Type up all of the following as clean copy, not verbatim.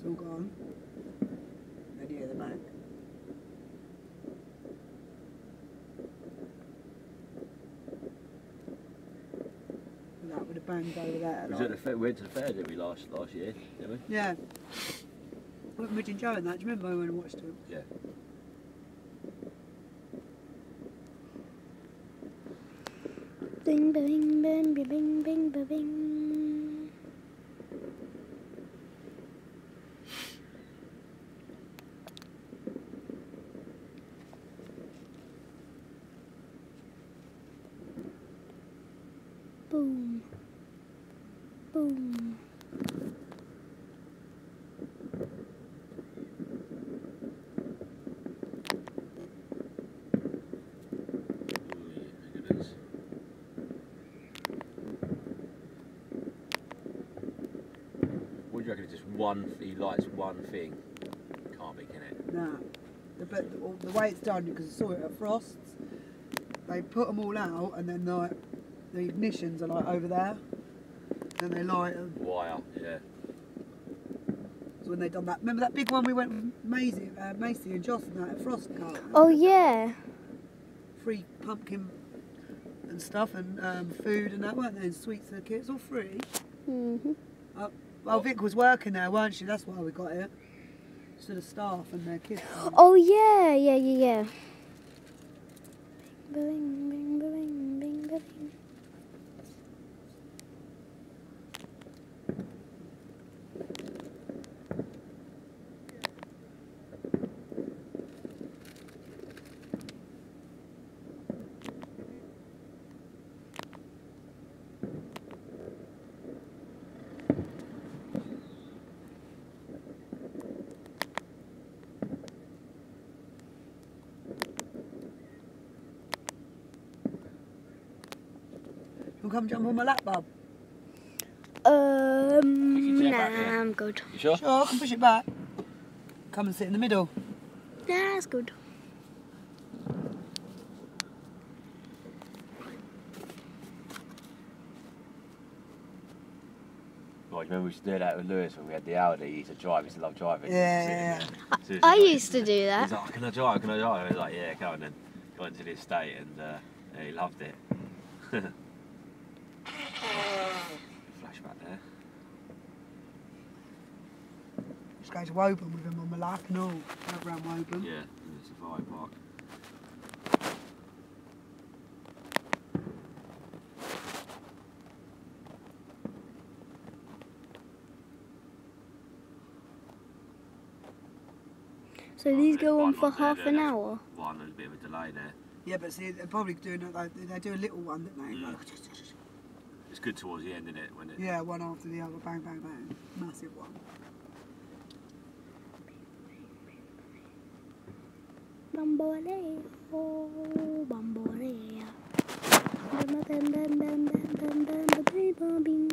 all gone. And here the back. And that would have banged over there. Was like. at the fair, we went to the fair, didn't we, last year, didn't we? Yeah. With Midge and Joe and that, do you remember when I watched it? Yeah. Bing, bing, bing, bing, bing, bing, bing, bing. Boom. Boom. What do you reckon? It's just one. He likes one thing. Can't be, can it? Nah. But the way it's done, because I saw it at Frost's, they put them all out and then like the ignitions are like over there and they light them. Wire, yeah. So when they done that, remember that big one we went with Macy and Joss and that at Frost car? Oh yeah. Free pumpkin and stuff and food and that, weren't there? And sweets for the kids, all free. Well, Vic was working there, weren't she? That's why we got it. So the staff and their kids. Oh yeah, yeah. Bing, bing, bing, bing, bing. You'll come jump on my lap, bub? Nah, I'm good. You sure? Sure, I can push it back. Come and sit in the middle. Nah, that's good. Well, you remember we used to do that with Lewis when we had the Audi. He used to drive. He used to love driving. Yeah. I used to do that. He's like, can I drive? Can I drive? I was like, yeah, come on then. Got into the estate and yeah, he loved it. Flashback there. Just go to Woburn with him on my lap and all. Go around Woburn. Yeah, in the safari park. So these go on One for there, half an hour. One, there's a bit of a delay there. Yeah, but see, they're probably doing it like they do a little one, don't they? Like, It's good towards the end, isn't it? When it yeah, one after the other, bang, bang, bang, massive one. Bamboleo, bamboleo. Bam, bam, bam, bam, bam, bam, bam, bam, bam, bam.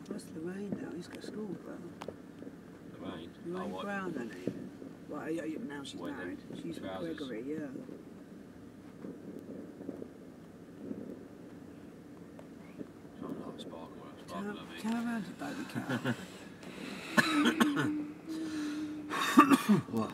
What's Lorraine now? He's got school, bro. Lorraine. Lorraine what? Brown, isn't he? Well, yeah, now she's What, married. the She's with trousers? Gregory, yeah. Something like sparkle, Turn around to baby cat. What?